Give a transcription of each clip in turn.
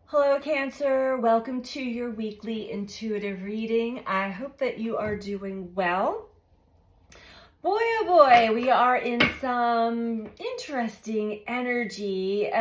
Hello, Cancer. Welcome to your weekly intuitive reading. I hope that you are doing well. Boy, oh boy, we are in some interesting energy,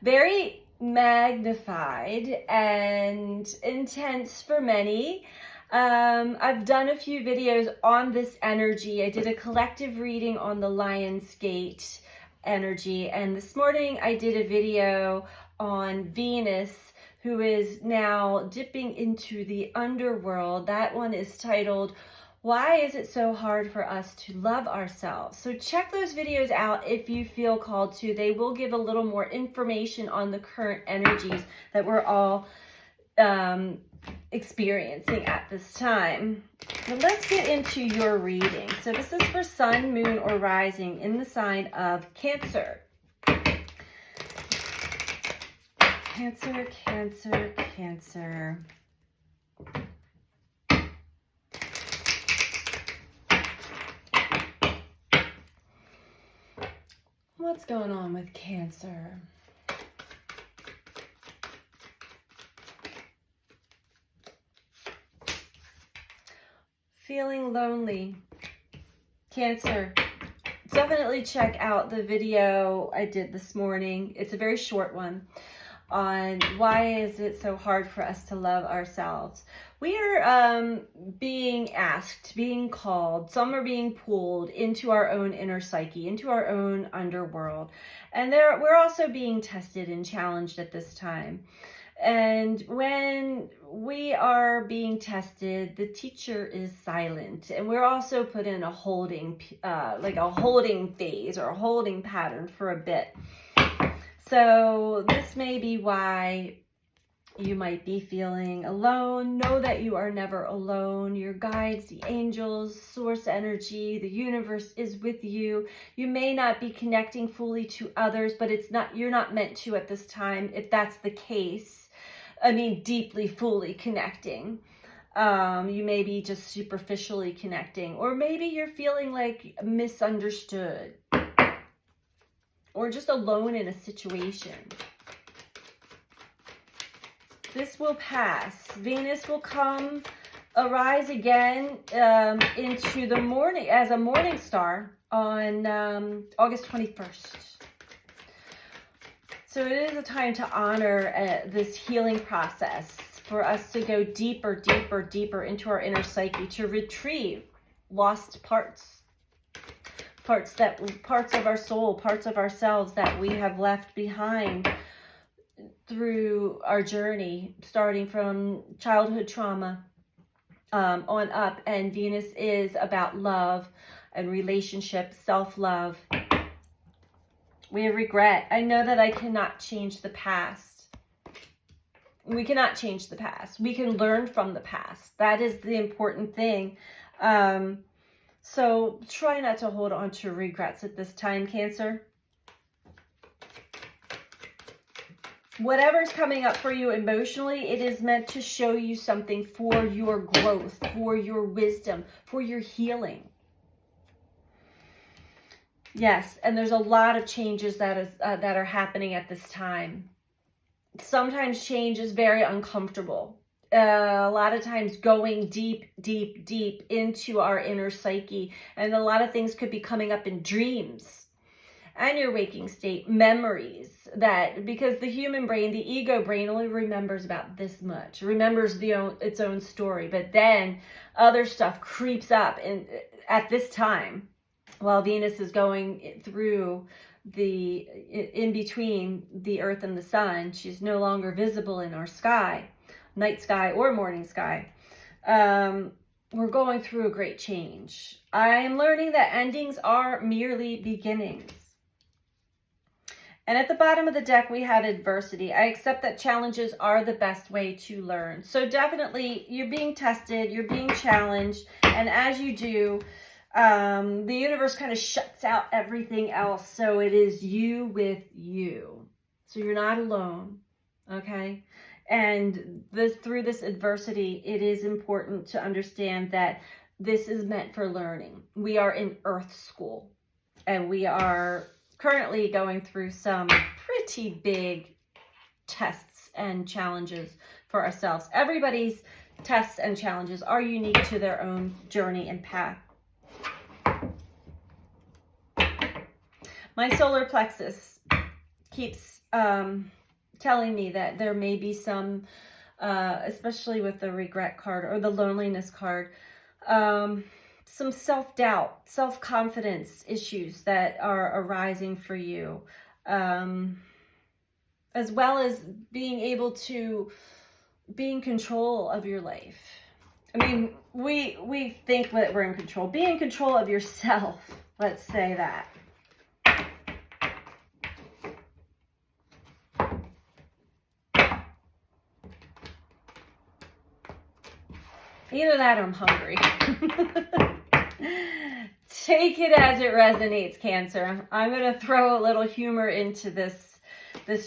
very magnified and intense for many. I've done a few videos on this energy. I did a collective reading on the Lion's Gate energy, and this morning I did a video on Venus, who is now dipping into the underworld. That one is titled, "Why is it so hard for us to love ourselves?" So check those videos out if you feel called to. They will give a little more information on the current energies that we're all experiencing at this time. But let's get into your reading. So this is for Sun, Moon, or Rising in the sign of Cancer. Cancer, Cancer, Cancer. What's going on with Cancer? Feeling lonely. Cancer. Definitely check out the video I did this morning. It's a very short one on why is it so hard for us to love ourselves. We are being asked, being called, some are being pulled into our own inner psyche, into our own underworld. And we're also being tested and challenged at this time. And when we are being tested, the teacher is silent, and we're also put in a holding, like a holding phase or a holding pattern for a bit. So this may be why you might be feeling alone. Know that you are never alone. Your guides, the angels, source energy, the universe is with you. You may not be connecting fully to others, but you're not meant to at this time, if that's the case. I mean, deeply, fully connecting. You may be just superficially connecting, or maybe you're feeling like misunderstood, or just alone in a situation. This will pass. Venus will arise again into the morning as a morning star on August 21st. So it is a time to honor this healing process, for us to go deeper, deeper, deeper into our inner psyche, to retrieve lost parts of our soul, parts of ourselves that we have left behind through our journey, starting from childhood trauma on up. And Venus is about love and relationships, self-love. We regret. I know that I cannot change the past. We cannot change the past. We can learn from the past. That is the important thing. So try not to hold on to regrets at this time, Cancer. Whatever's coming up for you emotionally, it is meant to show you something for your growth, for your wisdom, for your healing. Yes, and there's a lot of changes that are happening at this time. Sometimes change is very uncomfortable. A lot of times going deep, deep, deep into our inner psyche. And a lot of things could be coming up in dreams and your waking state, memories, because the human brain, the ego brain, only remembers about this much, remembers its own story. But then other stuff creeps up at this time, while Venus is going through in between the earth and the sun. She's no longer visible in our sky, night sky or morning sky. We're going through a great change. I am learning that endings are merely beginnings. And at the bottom of the deck, we have adversity. I accept that challenges are the best way to learn. So definitely, you're being tested, you're being challenged, and as you do, the universe kind of shuts out everything else. So it is you with you. So you're not alone, okay? And through this adversity, it is important to understand that this is meant for learning. We are in Earth School, and we are currently going through some pretty big tests and challenges for ourselves. Everybody's tests and challenges are unique to their own journey and path. My solar plexus keeps telling me that there may be some, especially with the regret card or the loneliness card, some self-doubt, self-confidence issues that are arising for you, as well as being able to be in control of your life. I mean, we think that we're in control. Be in control of yourself, let's say that. Either that or I'm hungry. Take it as it resonates, Cancer. I'm going to throw a little humor into this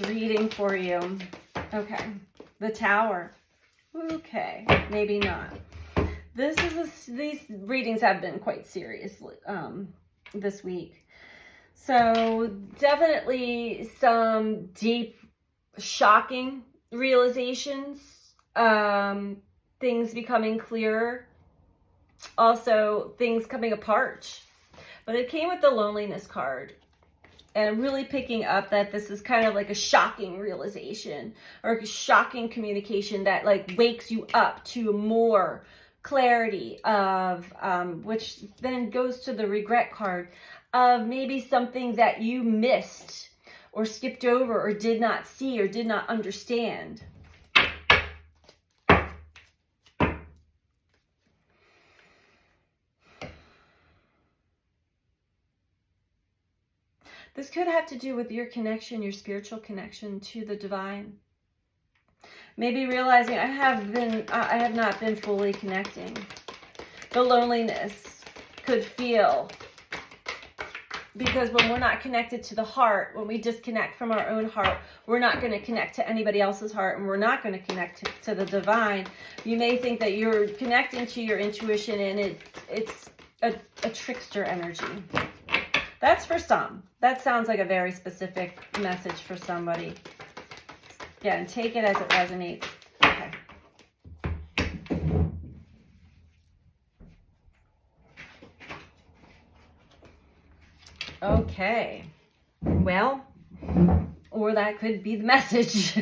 reading for you. Okay. The Tower. Okay. Maybe not. These readings have been quite serious this week. So definitely some deep, shocking realizations. Things becoming clearer. Also, things coming apart. But it came with the loneliness card. And I'm really picking up that this is kind of like a shocking realization or a shocking communication that like wakes you up to more clarity of, which then goes to the regret card of maybe something that you missed or skipped over or did not see or did not understand. This could have to do with your connection, your spiritual connection to the divine. Maybe realizing I have not been fully connecting. The loneliness could feel, because when we're not connected to the heart, when we disconnect from our own heart, we're not going to connect to anybody else's heart, and we're not going to connect to the divine. You may think that you're connecting to your intuition, and it's a trickster energy. That's for some. That sounds like a very specific message for somebody. Again, take it as it resonates. Okay. Okay. Well, or that could be the message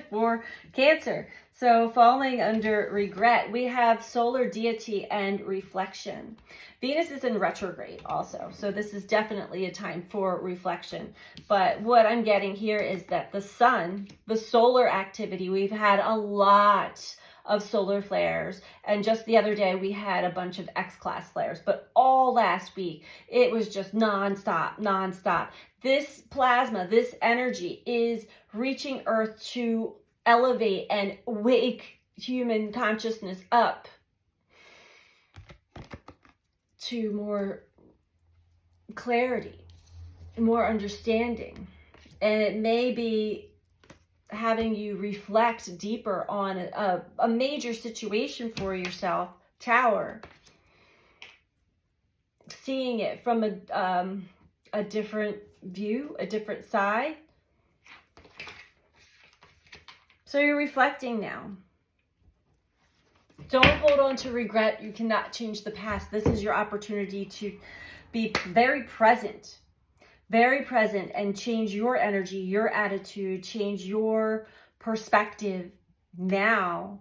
for Cancer. So falling under regret, we have solar deity and reflection. Venus is in retrograde also. So this is definitely a time for reflection. But what I'm getting here is that the sun, the solar activity, we've had a lot of solar flares. And just the other day, we had a bunch of X-class flares. But all last week, it was just nonstop. This plasma, this energy is reaching Earth to elevate and wake human consciousness up to more clarity, more understanding. And it may be having you reflect deeper on a major situation for yourself. Tower. Seeing it from a different view, a different side. So you're reflecting now. Don't hold on to regret. You cannot change the past. This is your opportunity to be very present and change your energy, your attitude, change your perspective now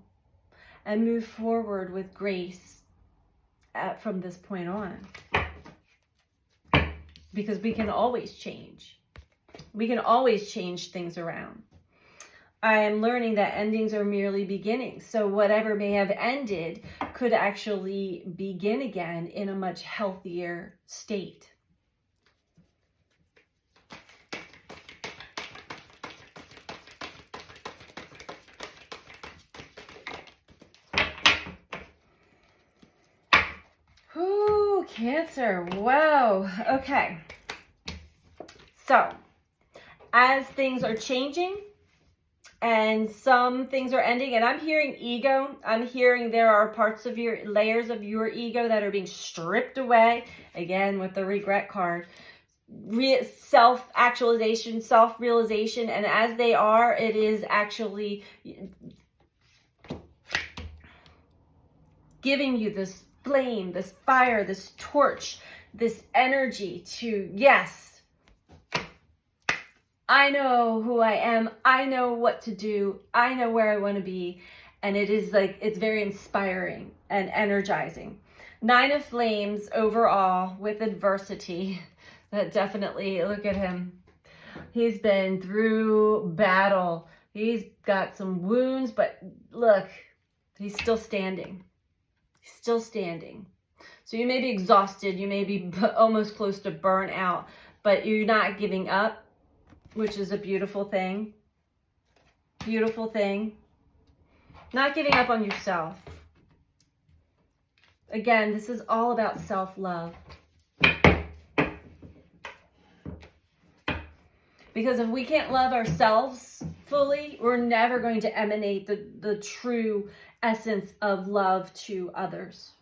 and move forward with grace from this point on. Because we can always change. We can always change things around. I am learning that endings are merely beginnings. So whatever may have ended could actually begin again in a much healthier state. Ooh, Cancer. Wow. Okay. So, as things are changing, and some things are ending, and I'm hearing ego. I'm hearing there are parts of your layers of your ego that are being stripped away. Again, with the regret card. self-actualization, self-realization. And as they are, it is actually giving you this flame, this fire, this torch, this energy to, yes, I know who I am. I know what to do. I know where I want to be. And it is like, it's very inspiring and energizing. 9 of Flames overall with adversity. That definitely, look at him. He's been through battle. He's got some wounds, but look, he's still standing. He's still standing. So you may be exhausted. You may be almost close to burnout, but you're not giving up, which is a beautiful thing. Beautiful thing. Not giving up on yourself. Again, this is all about self-love. Because if we can't love ourselves fully, we're never going to emanate the true essence of love to others.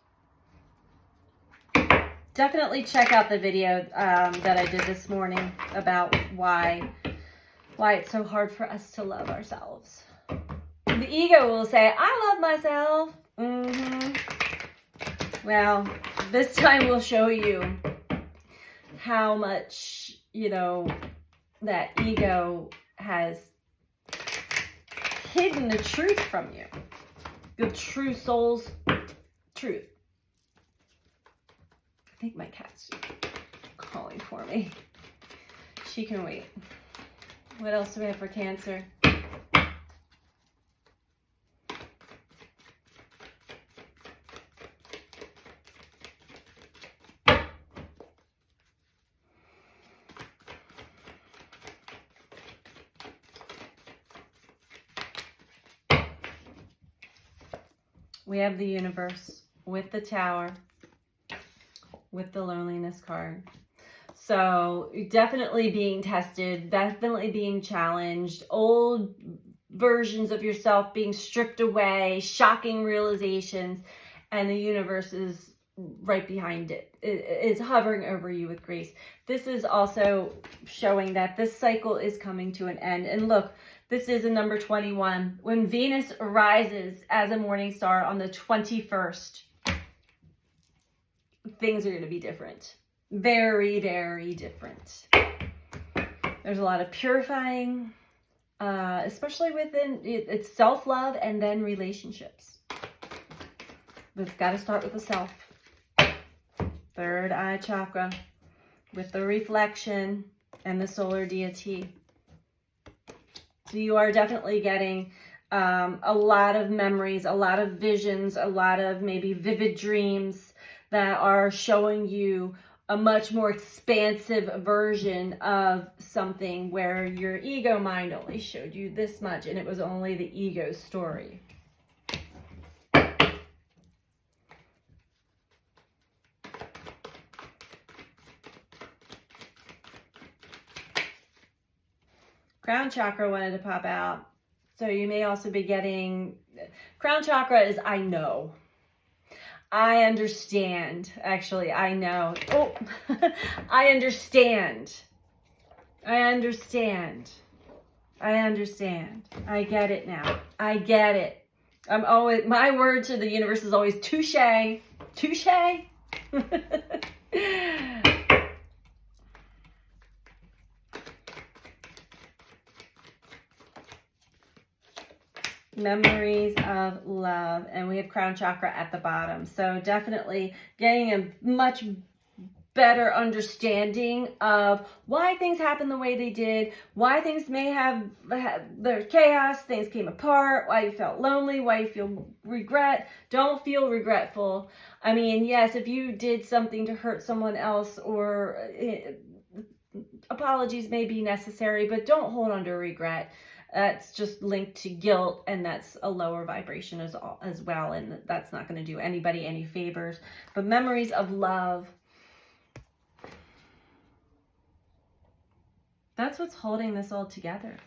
Definitely check out the video that I did this morning about why it's so hard for us to love ourselves. The ego will say, I love myself. Well, this time we'll show you how much, that ego has hidden the truth from you. The true soul's truth. I think my cat's calling for me. She can wait. What else do we have for Cancer? We have the Universe with the Tower, with the Loneliness card. So definitely being tested, definitely being challenged, old versions of yourself being stripped away, shocking realizations, and the Universe is right behind it. It's hovering over you with grace. This is also showing that this cycle is coming to an end. And look, this is a number 21. When Venus rises as a morning star on the 21st, things are going to be different. Very, very different. There's a lot of purifying, especially within it's self-love and then relationships. But it's got to start with the self. Third eye chakra with the reflection and the solar deity. So you are definitely getting a lot of memories, a lot of visions, a lot of maybe vivid dreams that are showing you a much more expansive version of something where your ego mind only showed you this much and it was only the ego story. Crown chakra wanted to pop out. So you may also be getting, crown chakra is I know. I understand. Actually, I know. Oh, I understand. I understand. I understand. I get it now. I get it. I'm always, my word to the universe is always touche. Touche. Memories of love, and we have crown chakra at the bottom. So definitely getting a much better understanding of why things happen the way they did, why things may have there's chaos, things came apart, why you felt lonely, why you feel regret. Don't feel regretful. I mean, yes, if you did something to hurt someone else, or apologies may be necessary, but don't hold on to regret. That's just linked to guilt, and that's a lower vibration as well, and that's not going to do anybody any favors. But memories of love, that's what's holding this all together.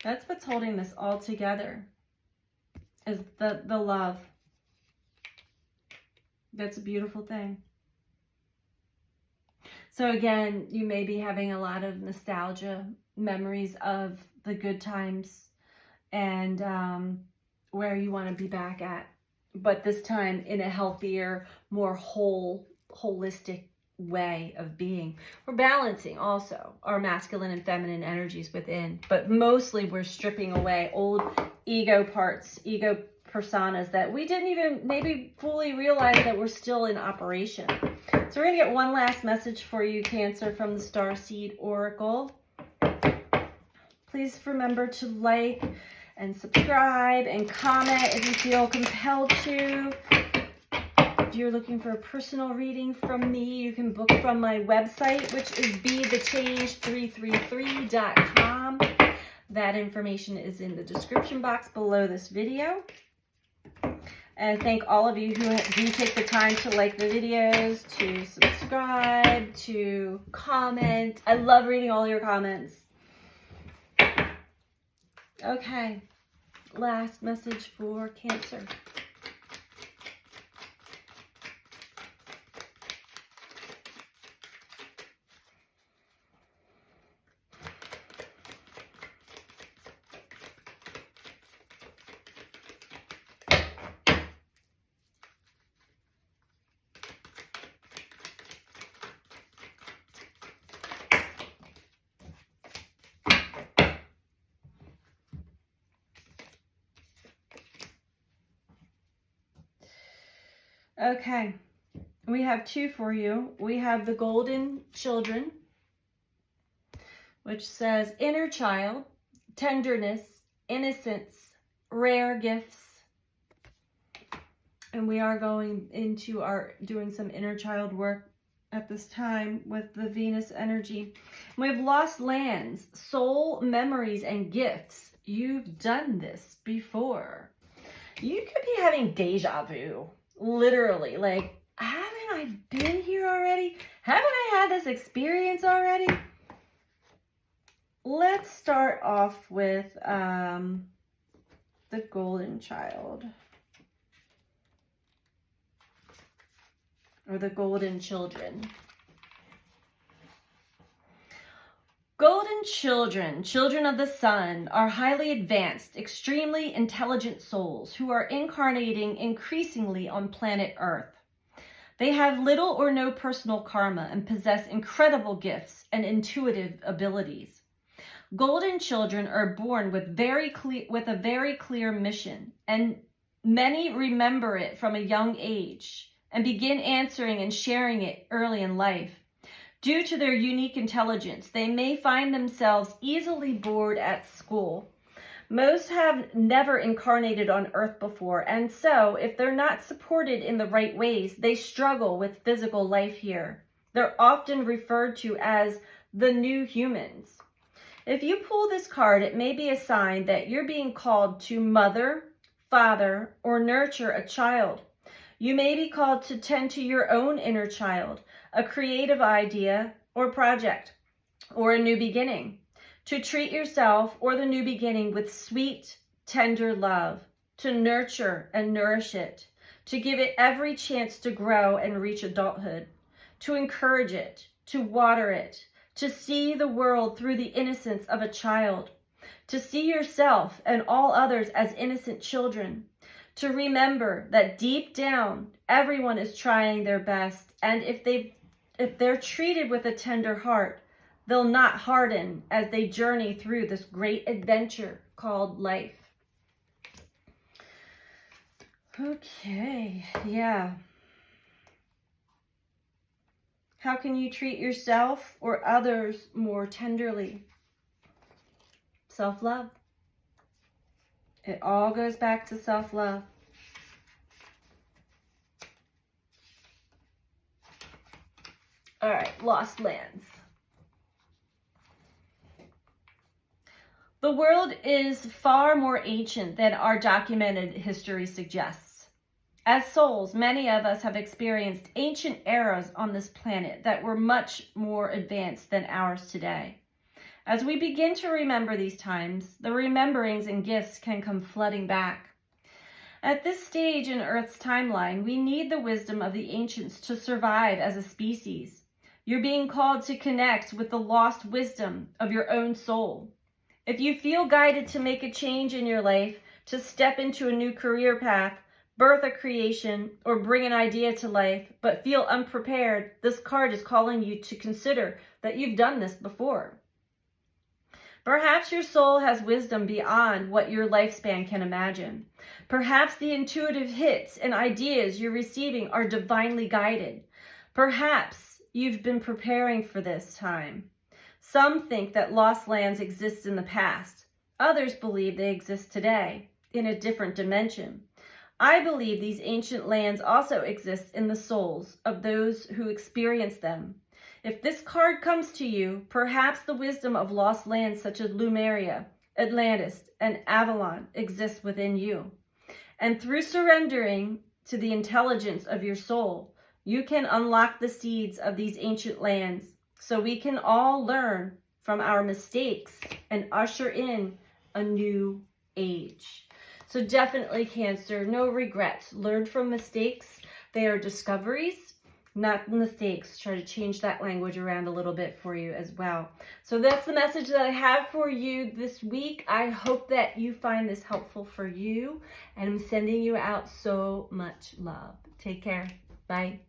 That's what's holding this all together, is the love. That's a beautiful thing. So again, you may be having a lot of nostalgia, memories of the good times, and where you want to be back at, but this time in a healthier, more holistic way of being. We're balancing also our masculine and feminine energies within, but mostly we're stripping away old ego parts, ego personas that we didn't even maybe fully realize that we're still in operation. So we're going to get one last message for you, Cancer, from the Starseed Oracle. Please remember to like and subscribe and comment if you feel compelled to. If you're looking for a personal reading from me, you can book from my website, which is BeTheChange333.com. That information is in the description box below this video. And thank all of you who do take the time to like the videos, to subscribe, to comment. I love reading all your comments. Okay, last message for Cancer. Okay, we have two for you. We have the Golden Children, which says inner child, tenderness, innocence, rare gifts. And we are going into doing some inner child work at this time with the Venus energy. We have lost lands, soul memories, and gifts. You've done this before. You could be having deja vu. Literally, like, haven't I been here already? Haven't I had this experience already? Let's start off with the Golden Child. Or the Golden Children. Golden children, children of the sun, are highly advanced, extremely intelligent souls who are incarnating increasingly on planet Earth. They have little or no personal karma and possess incredible gifts and intuitive abilities. Golden children are born with a very clear mission, and many remember it from a young age and begin answering and sharing it early in life. Due to their unique intelligence, they may find themselves easily bored at school. Most have never incarnated on Earth before, and so, if they're not supported in the right ways, they struggle with physical life here. They're often referred to as the new humans. If you pull this card, it may be a sign that you're being called to mother, father, or nurture a child. You may be called to tend to your own inner child, a creative idea or project, or a new beginning. To treat yourself or the new beginning with sweet, tender love, to nurture and nourish it, to give it every chance to grow and reach adulthood, to encourage it, to water it, to see the world through the innocence of a child, to see yourself and all others as innocent children, to remember that deep down, everyone is trying their best, and if they're treated with a tender heart, they'll not harden as they journey through this great adventure called life. Okay, yeah. How can you treat yourself or others more tenderly? Self-love. It all goes back to self-love. All right, lost lands. The world is far more ancient than our documented history suggests. As souls, many of us have experienced ancient eras on this planet that were much more advanced than ours today. As we begin to remember these times, the rememberings and gifts can come flooding back. At this stage in Earth's timeline, we need the wisdom of the ancients to survive as a species. You're being called to connect with the lost wisdom of your own soul. If you feel guided to make a change in your life, to step into a new career path, birth a creation, or bring an idea to life, but feel unprepared, this card is calling you to consider that you've done this before. Perhaps your soul has wisdom beyond what your lifespan can imagine. Perhaps the intuitive hits and ideas you're receiving are divinely guided. Perhaps you've been preparing for this time. Some think that lost lands exist in the past. Others believe they exist today, in a different dimension. I believe these ancient lands also exist in the souls of those who experience them. If this card comes to you, perhaps the wisdom of lost lands such as Lemuria, Atlantis, and Avalon exists within you. And through surrendering to the intelligence of your soul, you can unlock the seeds of these ancient lands so we can all learn from our mistakes and usher in a new age. So definitely, Cancer, no regrets. Learn from mistakes. They are discoveries, not mistakes. Try to change that language around a little bit for you as well. So that's the message that I have for you this week. I hope that you find this helpful for you. And I'm sending you out so much love. Take care. Bye.